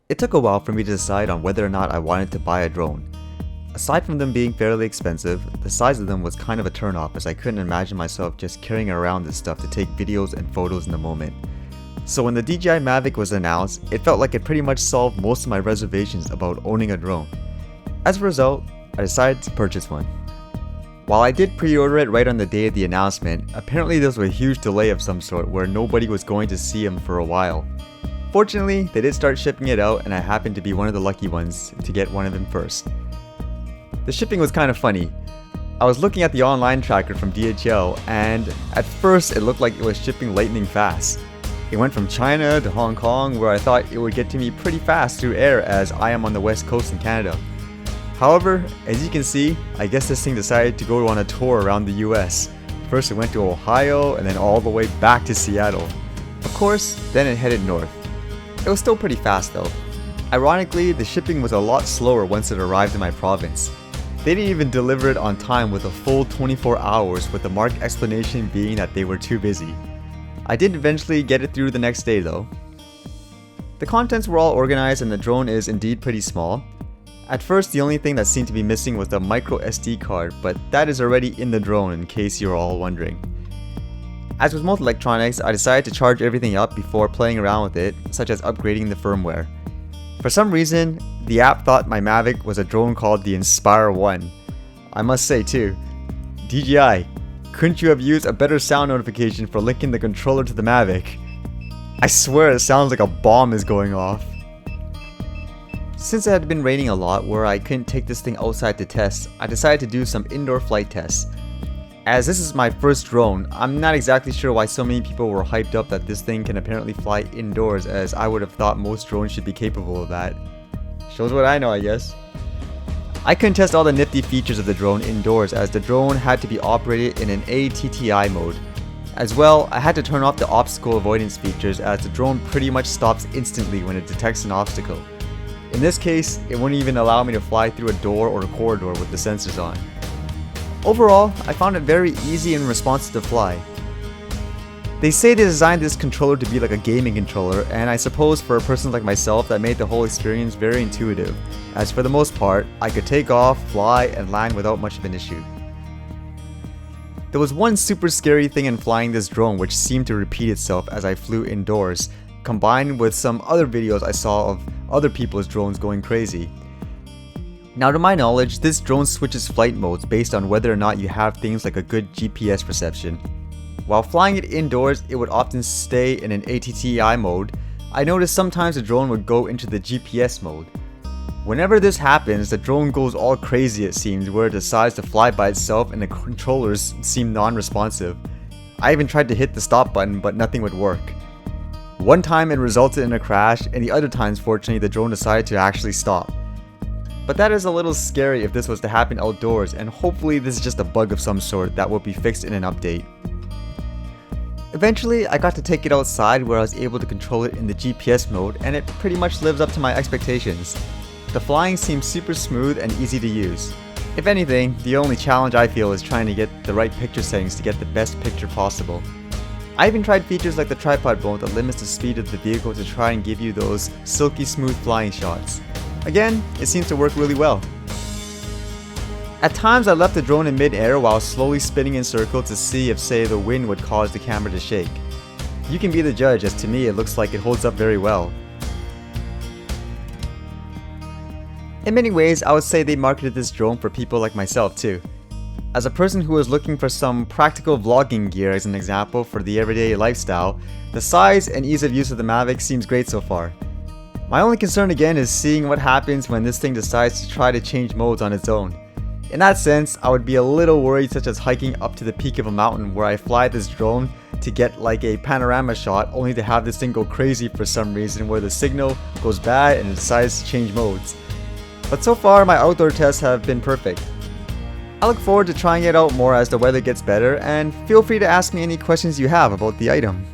It took a while for me to decide on whether or not I wanted to buy a drone. Aside from them being fairly expensive, the size of them was kind of a turnoff as I couldn't imagine myself just carrying around this stuff to take videos and photos in the moment. So when the DJI Mavic was announced, it felt like it pretty much solved most of my reservations about owning a drone. As a result, I decided to purchase one. While I did pre-order it right on the day of the announcement, apparently there was a huge delay of some sort where nobody was going to see them for a while. Fortunately, they did start shipping it out and I happened to be one of the lucky ones to get one of them first. The shipping was kind of funny. I was looking at the online tracker from DHL and at first it looked like it was shipping lightning fast. It went from China to Hong Kong where I thought it would get to me pretty fast through air as I am on the west coast in Canada. However, as you can see, I guess this thing decided to go on a tour around the US. First it went to Ohio and then all the way back to Seattle. Of course, then it headed north. It was still pretty fast though. Ironically, the shipping was a lot slower once it arrived in my province. They didn't even deliver it on time with a full 24 hours with the marked explanation being that they were too busy. I did eventually get it through the next day though. The contents were all organized and the drone is indeed pretty small. At first the only thing that seemed to be missing was the micro SD card, but that is already in the drone in case you're all wondering. As with most electronics, I decided to charge everything up before playing around with it, such as upgrading the firmware. For some reason, the app thought my Mavic was a drone called the Inspire 1. I must say too, DJI, couldn't you have used a better sound notification for linking the controller to the Mavic? I swear it sounds like a bomb is going off. Since it had been raining a lot where I couldn't take this thing outside to test, I decided to do some indoor flight tests. As this is my first drone, I'm not exactly sure why so many people were hyped up that this thing can apparently fly indoors, as I would have thought most drones should be capable of that. Shows what I know, I guess. I couldn't test all the nifty features of the drone indoors as the drone had to be operated in an ATTI mode. As well, I had to turn off the obstacle avoidance features as the drone pretty much stops instantly when it detects an obstacle. In this case, it wouldn't even allow me to fly through a door or a corridor with the sensors on. Overall, I found it very easy and responsive to fly. They say they designed this controller to be like a gaming controller, and I suppose for a person like myself that made the whole experience very intuitive, as for the most part, I could take off, fly, and land without much of an issue. There was one super scary thing in flying this drone which seemed to repeat itself as I flew indoors, combined with some other videos I saw of other people's drones going crazy. Now to my knowledge, this drone switches flight modes based on whether or not you have things like a good GPS reception. While flying it indoors, it would often stay in an ATTI mode. I noticed sometimes the drone would go into the GPS mode. Whenever this happens, the drone goes all crazy it seems, where it decides to fly by itself and the controllers seem non-responsive. I even tried to hit the stop button but nothing would work. One time it resulted in a crash, and the other times fortunately the drone decided to actually stop. But that is a little scary if this was to happen outdoors, and hopefully this is just a bug of some sort that will be fixed in an update. Eventually I got to take it outside where I was able to control it in the GPS mode, and it pretty much lives up to my expectations. The flying seems super smooth and easy to use. If anything, the only challenge I feel is trying to get the right picture settings to get the best picture possible. I even tried features like the tripod mode that limits the speed of the vehicle to try and give you those silky smooth flying shots. Again, it seems to work really well. At times I left the drone in mid-air while slowly spinning in circles to see if say the wind would cause the camera to shake. You can be the judge, as to me it looks like it holds up very well. In many ways, I would say they marketed this drone for people like myself too. As a person who is looking for some practical vlogging gear as an example for the everyday lifestyle, the size and ease of use of the Mavic seems great so far. My only concern again is seeing what happens when this thing decides to try to change modes on its own. In that sense, I would be a little worried, such as hiking up to the peak of a mountain where I fly this drone to get like a panorama shot only to have this thing go crazy for some reason where the signal goes bad and it decides to change modes. But so far my outdoor tests have been perfect. I look forward to trying it out more as the weather gets better, and feel free to ask me any questions you have about the item.